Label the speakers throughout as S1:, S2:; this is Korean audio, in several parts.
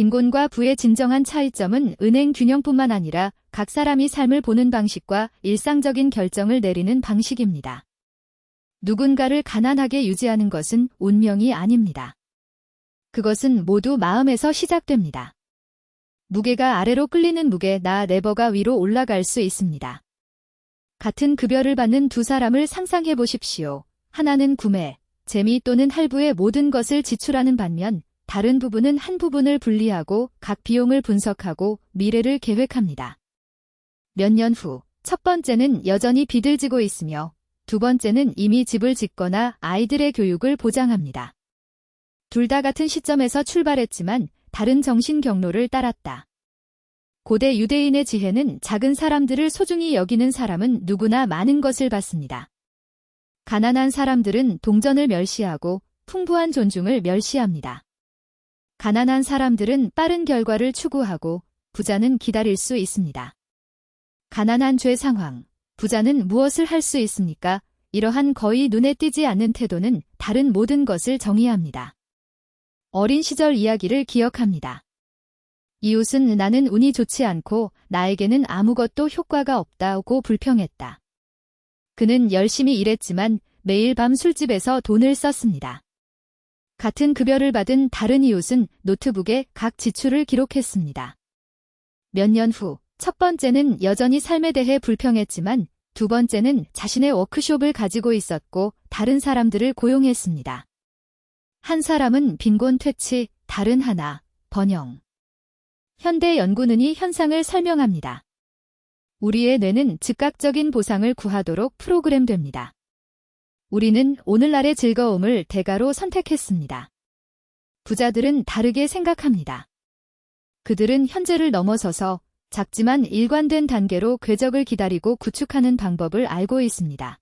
S1: 빈곤과 부의 진정한 차이점은 은행 균형뿐만 아니라 각 사람이 삶을 보는 방식과 일상적인 결정을 내리는 방식입니다. 누군가를 가난하게 유지하는 것은 운명이 아닙니다. 그것은 모두 마음에서 시작됩니다. 무게가 아래로 끌리는 무게 나 네버가 위로 올라갈 수 있습니다. 같은 급여를 받는 두 사람을 상상해 보십시오. 하나는 구매, 재미 또는 할부에 모든 것을 지출하는 반면 다른 부분은 한 부분을 분리하고 각 비용을 분석하고 미래를 계획합니다. 몇 년 후, 첫 번째는 여전히 비들지고 있으며 두 번째는 이미 집을 짓거나 아이들의 교육을 보장합니다. 둘 다 같은 시점에서 출발했지만 다른 정신 경로를 따랐다. 고대 유대인의 지혜는 작은 사람들을 소중히 여기는 사람은 누구나 많은 것을 받습니다. 가난한 사람들은 동전을 멸시하고 풍부한 존중을 멸시합니다. 가난한 사람들은 빠른 결과를 추구하고 부자는 기다릴 수 있습니다. 가난한 죄 상황, 부자는 무엇을 할 수 있습니까? 이러한 거의 눈에 띄지 않는 태도는 다른 모든 것을 정의합니다. 어린 시절 이야기를 기억합니다. 이웃은 나는 운이 좋지 않고 나에게는 아무것도 효과가 없다고 불평했다. 그는 열심히 일했지만 매일 밤 술집에서 돈을 썼습니다. 같은 급여를 받은 다른 이웃은 노트북에 각 지출을 기록했습니다. 몇 년 후, 첫 번째는 여전히 삶에 대해 불평했지만 두 번째는 자신의 워크숍을 가지고 있었고 다른 사람들을 고용했습니다. 한 사람은 빈곤 퇴치, 다른 하나, 번영. 현대 연구는 이 현상을 설명합니다. 우리의 뇌는 즉각적인 보상을 구하도록 프로그램됩니다. 우리는 오늘날의 즐거움을 대가로 선택했습니다. 부자들은 다르게 생각합니다. 그들은 현재를 넘어서서 작지만 일관된 단계로 궤적을 기다리고 구축하는 방법을 알고 있습니다.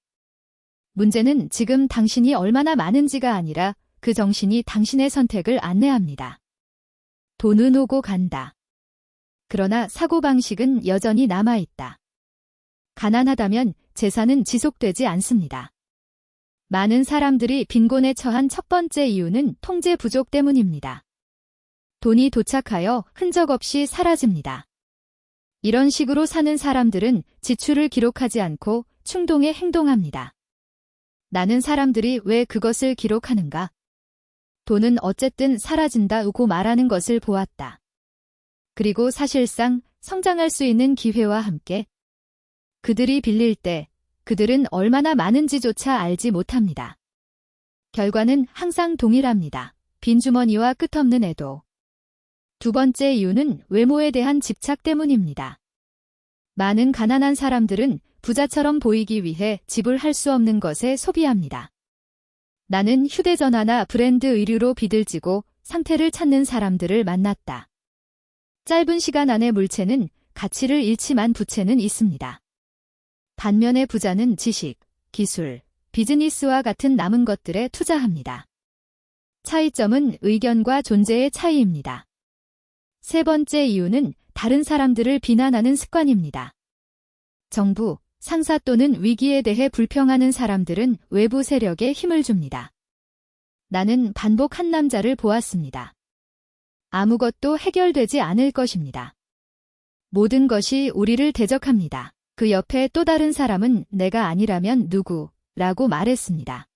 S1: 문제는 지금 당신이 얼마나 많은지가 아니라 그 정신이 당신의 선택을 안내합니다. 돈은 오고 간다. 그러나 사고방식은 여전히 남아있다. 가난하다면 재산은 지속되지 않습니다. 많은 사람들이 빈곤에 처한 첫 번째 이유는 통제 부족 때문입니다. 돈이 도착하여 흔적 없이 사라집니다. 이런 식으로 사는 사람들은 지출을 기록하지 않고 충동에 행동합니다. 나는 사람들이 왜 그것을 기록하는가? 돈은 어쨌든 사라진다고 말하는 것을 보았다. 그리고 사실상 성장할 수 있는 기회와 함께 그들이 빌릴 때 그들은 얼마나 많은지조차 알지 못합니다. 결과는 항상 동일합니다. 빈 주머니와 끝없는 애도. 두 번째 이유는 외모에 대한 집착 때문입니다. 많은 가난한 사람들은 부자처럼 보이기 위해 지불할 수 없는 것에 소비합니다. 나는 휴대전화나 브랜드 의류로 비들지고 상태를 찾는 사람들을 만났다. 짧은 시간 안에 물체는 가치를 잃지만 부채는 있습니다. 반면에 부자는 지식, 기술, 비즈니스와 같은 남은 것들에 투자합니다. 차이점은 의견과 존재의 차이입니다. 세 번째 이유는 다른 사람들을 비난하는 습관입니다. 정부, 상사 또는 위기에 대해 불평하는 사람들은 외부 세력에 힘을 줍니다. 나는 반복 한 남자를 보았습니다. 아무것도 해결되지 않을 것입니다. 모든 것이 우리를 대적합니다. 그 옆에 또 다른 사람은 내가 아니라면 누구? 라고 말했습니다.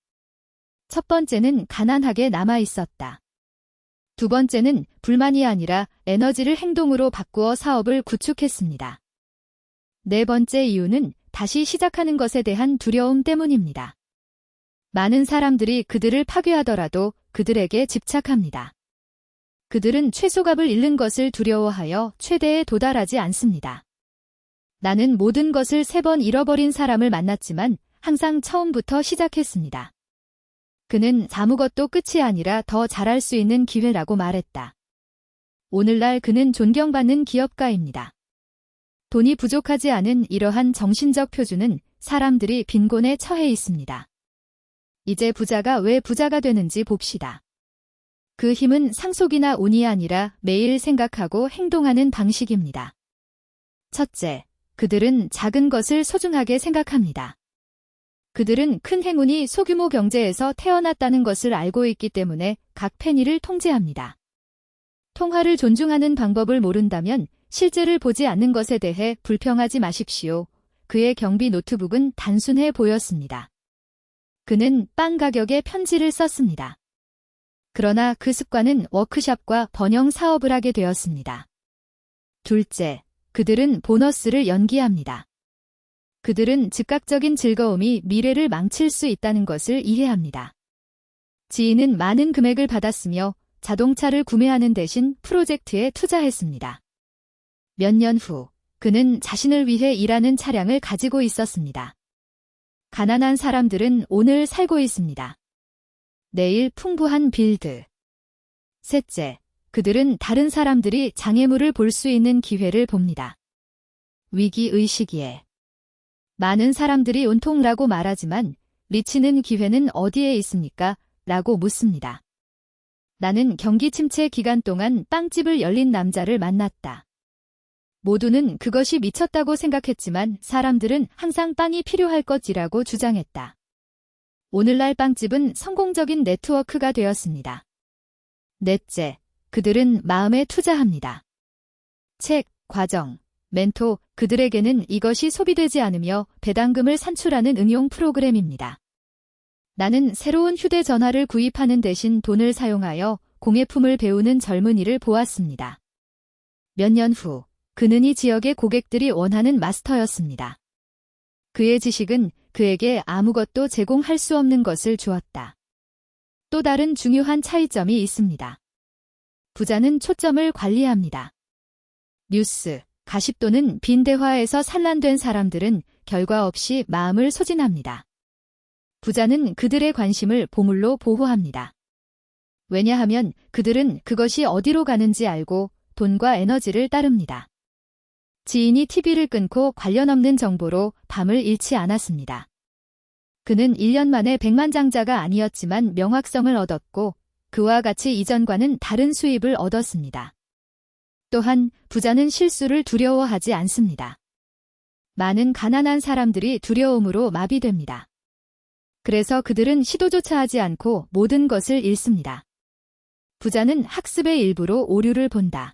S1: 첫 번째는 가난하게 남아 있었다. 두 번째는 불만이 아니라 에너지를 행동으로 바꾸어 사업을 구축했습니다. 네 번째 이유는 다시 시작하는 것에 대한 두려움 때문입니다. 많은 사람들이 그들을 파괴하더라도 그들에게 집착합니다. 그들은 최소값을 잃는 것을 두려워하여 최대에 도달하지 않습니다. 나는 모든 것을 3번 잃어버린 사람을 만났지만 항상 처음부터 시작했습니다. 그는 아무것도 끝이 아니라 더 잘할 수 있는 기회라고 말했다. 오늘날 그는 존경받는 기업가입니다. 돈이 부족하지 않은 이러한 정신적 표준은 사람들이 빈곤에 처해 있습니다. 이제 부자가 왜 부자가 되는지 봅시다. 그 힘은 상속이나 운이 아니라 매일 생각하고 행동하는 방식입니다. 첫째, 그들은 작은 것을 소중하게 생각합니다. 그들은 큰 행운이 소규모 경제에서 태어났다는 것을 알고 있기 때문에 각 페니를 통제합니다. 통화를 존중하는 방법을 모른다면 실제를 보지 않는 것에 대해 불평하지 마십시오. 그의 경비 노트북은 단순해 보였습니다. 그는 빵 가격에 편지를 썼습니다. 그러나 그 습관은 워크숍과 번영 사업을 하게 되었습니다. 둘째, 그들은 보너스를 연기합니다. 그들은 즉각적인 즐거움이 미래를 망칠 수 있다는 것을 이해합니다. 지인은 많은 금액을 받았으며 자동차를 구매하는 대신 프로젝트에 투자했습니다. 몇 년 후, 그는 자신을 위해 일하는 차량을 가지고 있었습니다. 가난한 사람들은 오늘 살고 있습니다. 내일 풍부한 빌드. 셋째, 그들은 다른 사람들이 장애물을 볼 수 있는 기회를 봅니다. 위기의식이에. 많은 사람들이 온통라고 말하지만 리치는 기회는 어디에 있습니까? 라고 묻습니다. 나는 경기 침체 기간 동안 빵집을 열린 남자를 만났다. 모두는 그것이 미쳤다고 생각했지만 사람들은 항상 빵이 필요할 것이라고 주장했다. 오늘날 빵집은 성공적인 네트워크가 되었습니다. 넷째, 그들은 마음에 투자합니다. 책, 과정, 멘토, 그들에게는 이것이 소비되지 않으며 배당금을 산출하는 응용 프로그램입니다. 나는 새로운 휴대전화를 구입하는 대신 돈을 사용하여 공예품을 배우는 젊은이를 보았습니다. 몇 년 후, 그는 이 지역의 고객들이 원하는 마스터였습니다. 그의 지식은 그에게 아무것도 제공할 수 없는 것을 주었다. 또 다른 중요한 차이점이 있습니다. 부자는 초점을 관리합니다. 뉴스, 가십 또는 빈 대화에서 산란된 사람들은 결과 없이 마음을 소진합니다. 부자는 그들의 관심을 보물로 보호합니다. 왜냐하면 그들은 그것이 어디로 가는지 알고 돈과 에너지를 따릅니다. 지인이 TV를 끊고 관련 없는 정보로 밤을 잃지 않았습니다. 그는 1년 만에 백만장자가 아니었지만 명확성을 얻었고 그와 같이 이전과는 다른 수입을 얻었습니다. 또한 부자는 실수를 두려워하지 않습니다. 많은 가난한 사람들이 두려움으로 마비됩니다. 그래서 그들은 시도조차 하지 않고 모든 것을 잃습니다. 부자는 학습의 일부로 오류를 본다.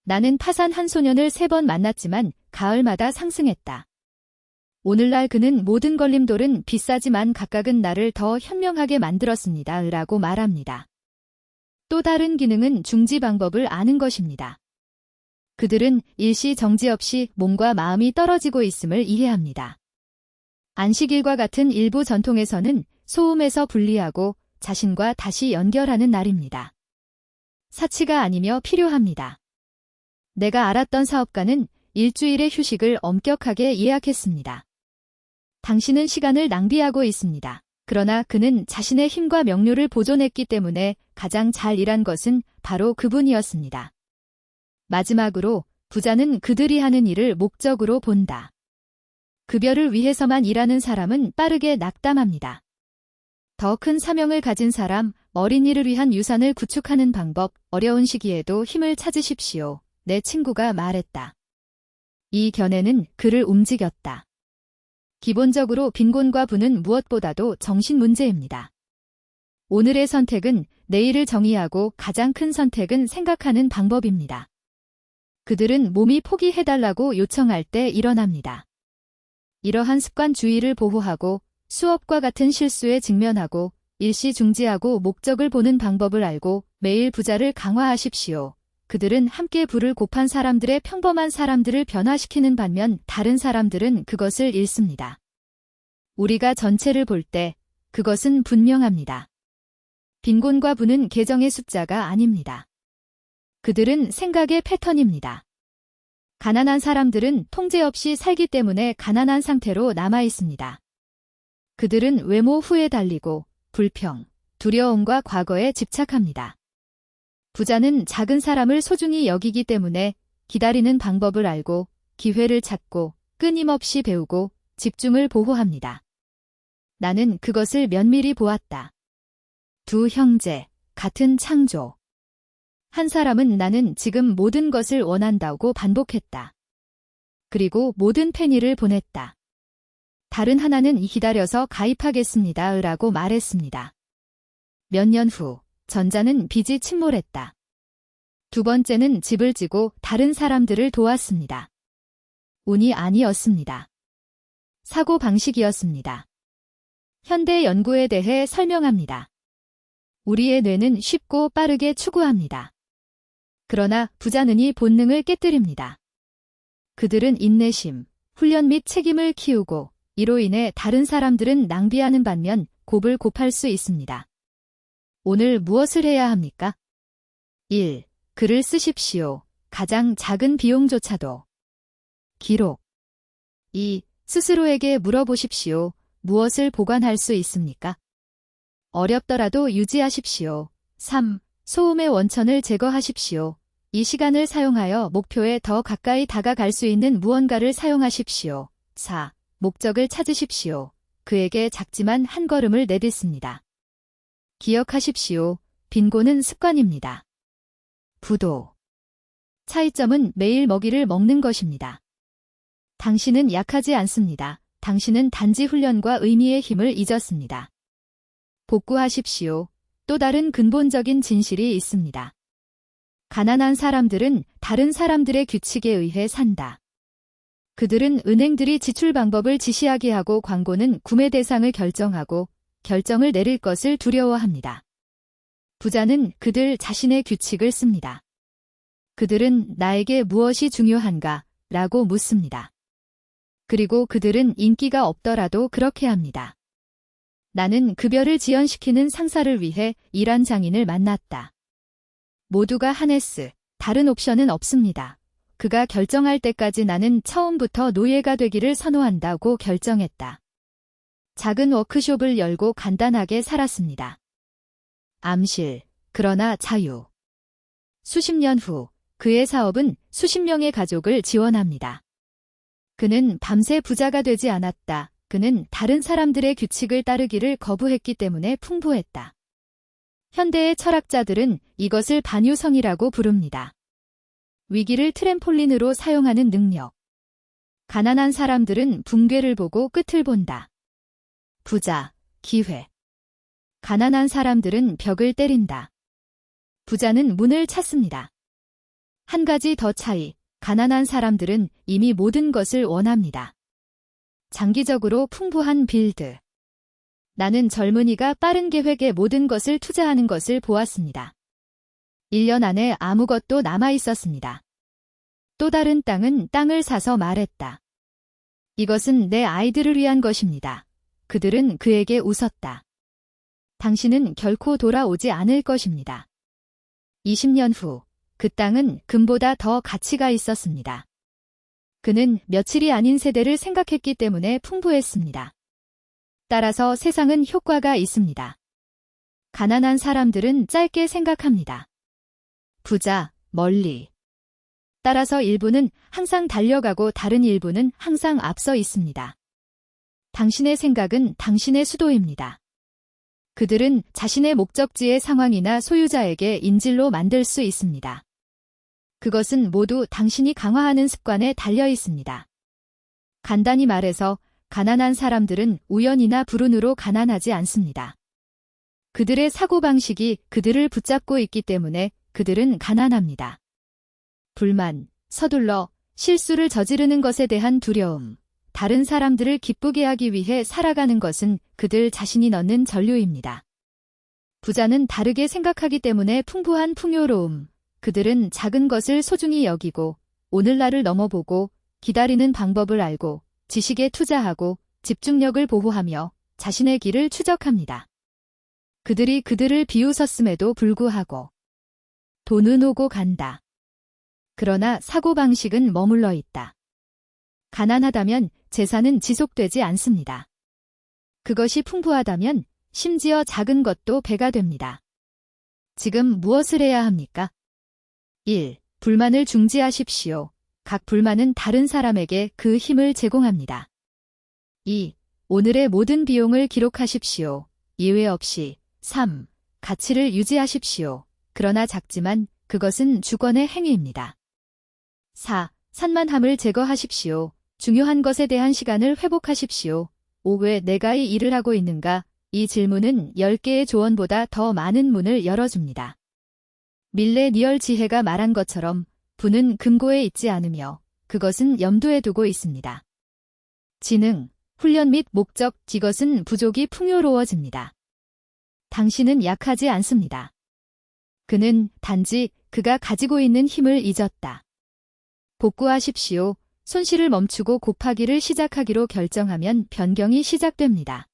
S1: 나는 파산한 소년을 3번 만났지만 가을마다 상승했다. 오늘날 그는 모든 걸림돌은 비싸지만 각각은 나를 더 현명하게 만들었습니다. 라고 말합니다. 또 다른 기능은 중지 방법을 아는 것입니다. 그들은 일시 정지 없이 몸과 마음이 떨어지고 있음을 이해합니다. 안식일과 같은 일부 전통에서는 소음에서 분리하고 자신과 다시 연결하는 날입니다. 사치가 아니며 필요합니다. 내가 알았던 사업가는 일주일의 휴식을 엄격하게 예약했습니다. 당신은 시간을 낭비하고 있습니다. 그러나 그는 자신의 힘과 명료를 보존했기 때문에 가장 잘 일한 것은 바로 그분이었습니다. 마지막으로 부자는 그들이 하는 일을 목적으로 본다. 급여를 위해서만 일하는 사람은 빠르게 낙담합니다. 더 큰 사명을 가진 사람, 어린이를 위한 유산을 구축하는 방법, 어려운 시기에도 힘을 찾으십시오. 내 친구가 말했다. 이 견해는 그를 움직였다. 기본적으로 빈곤과 부는 무엇보다도 정신 문제입니다. 오늘의 선택은 내일을 정의하고 가장 큰 선택은 생각하는 방법입니다. 그들은 몸이 포기해달라고 요청할 때 일어납니다. 이러한 습관주의를 보호하고 수업과 같은 실수에 직면하고 일시 중지하고 목적을 보는 방법을 알고 매일 부자를 강화하십시오. 그들은 함께 불을 곱한 사람들의 평범한 사람들을 변화시키는 반면 다른 사람들은 그것을 잃습니다. 우리가 전체를 볼 때 그것은 분명합니다. 빈곤과 부는 계정의 숫자가 아닙니다. 그들은 생각의 패턴입니다. 가난한 사람들은 통제 없이 살기 때문에 가난한 상태로 남아 있습니다. 그들은 외모 후에 달리고 불평, 두려움과 과거에 집착합니다. 부자는 작은 사람을 소중히 여기기 때문에 기다리는 방법을 알고 기회를 찾고 끊임없이 배우고 집중을 보호합니다. 나는 그것을 면밀히 보았다. 두 형제, 같은 창조. 한 사람은 나는 지금 모든 것을 원한다고 반복했다. 그리고 모든 페니를 보냈다. 다른 하나는 기다려서 가입하겠습니다. 라고 말했습니다. 몇 년 후, 전자는 빚이 침몰했다. 두 번째는 집을 지고 다른 사람들을 도왔습니다. 운이 아니었습니다. 사고 방식이었습니다. 현대 연구에 대해 설명합니다. 우리의 뇌는 쉽고 빠르게 추구합니다. 그러나 부자는이 본능을 깨뜨립니다. 그들은 인내심, 훈련 및 책임을 키우고 이로 인해 다른 사람들은 낭비하는 반면 곱을 곱할 수 있습니다. 오늘 무엇을 해야 합니까? 1. 글을 쓰십시오. 가장 작은 비용조차도. 기록. 2. 스스로에게 물어보십시오. 무엇을 보관할 수 있습니까? 어렵더라도 유지하십시오. 3. 소음의 원천을 제거하십시오. 이 시간을 사용하여 목표에 더 가까이 다가갈 수 있는 무언가를 사용하십시오. 4. 목적을 찾으십시오. 그에게 작지만 한 걸음을 내딛습니다. 기억하십시오. 빈곤은 습관입니다. 부도. 차이점은 매일 먹이를 먹는 것입니다. 당신은 약하지 않습니다. 당신은 단지 훈련과 의미의 힘을 잊었습니다. 복구하십시오. 또 다른 근본적인 진실이 있습니다. 가난한 사람들은 다른 사람들의 규칙에 의해 산다. 그들은 은행들이 지출 방법을 지시하게 하고 광고는 구매 대상을 결정하고 결정을 내릴 것을 두려워합니다. 부자는 그들 자신의 규칙을 씁니다. 그들은 나에게 무엇이 중요한가? 라고 묻습니다. 그리고 그들은 인기가 없더라도 그렇게 합니다. 나는 급여를 지연시키는 상사를 위해 일한 장인을 만났다. 모두가 하네스, 다른 옵션은 없습니다. 그가 결정할 때까지 나는 처음부터 노예가 되기를 선호한다고 결정했다. 작은 워크숍을 열고 간단하게 살았습니다. 암실, 그러나 자유. 수십 년 후, 그의 사업은 수십 명의 가족을 지원합니다. 그는 밤새 부자가 되지 않았다. 그는 다른 사람들의 규칙을 따르기를 거부했기 때문에 풍부했다. 현대의 철학자들은 이것을 반유성이라고 부릅니다. 위기를 트램폴린으로 사용하는 능력. 가난한 사람들은 붕괴를 보고 끝을 본다. 부자, 기회. 가난한 사람들은 벽을 때린다. 부자는 문을 찾습니다. 한 가지 더 차이, 가난한 사람들은 이미 모든 것을 원합니다. 장기적으로 풍부한 빌드. 나는 젊은이가 빠른 계획에 모든 것을 투자하는 것을 보았습니다. 1년 안에 아무것도 남아 있었습니다. 또 다른 땅을 사서 말했다. 이것은 내 아이들을 위한 것입니다. 그들은 그에게 웃었다. 당신은 결코 돌아오지 않을 것입니다. 20년 후, 그 땅은 금보다 더 가치가 있었습니다. 그는 며칠이 아닌 세대를 생각했기 때문에 풍부했습니다. 따라서 세상은 효과가 있습니다. 가난한 사람들은 짧게 생각합니다. 부자, 멀리. 따라서 일부는 항상 달려가고 다른 일부는 항상 앞서 있습니다. 당신의 생각은 당신의 수도입니다. 그들은 자신의 목적지의 상황이나 소유자에게 인질로 만들 수 있습니다. 그것은 모두 당신이 강화하는 습관에 달려 있습니다. 간단히 말해서 가난한 사람들은 우연이나 불운으로 가난하지 않습니다. 그들의 사고방식이 그들을 붙잡고 있기 때문에 그들은 가난합니다. 불만, 서둘러, 실수를 저지르는 것에 대한 두려움, 다른 사람들을 기쁘게 하기 위해 살아가는 것은 그들 자신이 넣는 전류입니다. 부자는 다르게 생각하기 때문에 풍부한 풍요로움, 그들은 작은 것을 소중히 여기고 오늘날을 넘어보고 기다리는 방법을 알고 지식에 투자하고 집중력을 보호하며 자신의 길을 추적합니다. 그들이 그들을 비웃었음에도 불구하고 돈은 오고 간다. 그러나 사고방식은 머물러 있다. 가난하다면 재산은 지속되지 않습니다. 그것이 풍부하다면 심지어 작은 것도 배가 됩니다. 지금 무엇을 해야 합니까? 1. 불만을 중지하십시오. 각 불만은 다른 사람에게 그 힘을 제공합니다. 2. 오늘의 모든 비용을 기록하십시오. 예외 없이. 3. 가치를 유지하십시오. 그러나 작지만 그것은 주권의 행위입니다. 4. 산만함을 제거하십시오. 중요한 것에 대한 시간을 회복하십시오. 5. 왜 내가 이 일을 하고 있는가? 이 질문은 10개의 조언보다 더 많은 문을 열어줍니다. 밀레니얼 지혜가 말한 것처럼 부는 금고에 있지 않으며 그것은 염두에 두고 있습니다. 지능, 훈련 및 목적, 이것은 부족이 풍요로워집니다. 당신은 약하지 않습니다. 그는 단지 그가 가지고 있는 힘을 잊었다. 복구하십시오. 손실을 멈추고 곱하기를 시작하기로 결정하면 변경이 시작됩니다.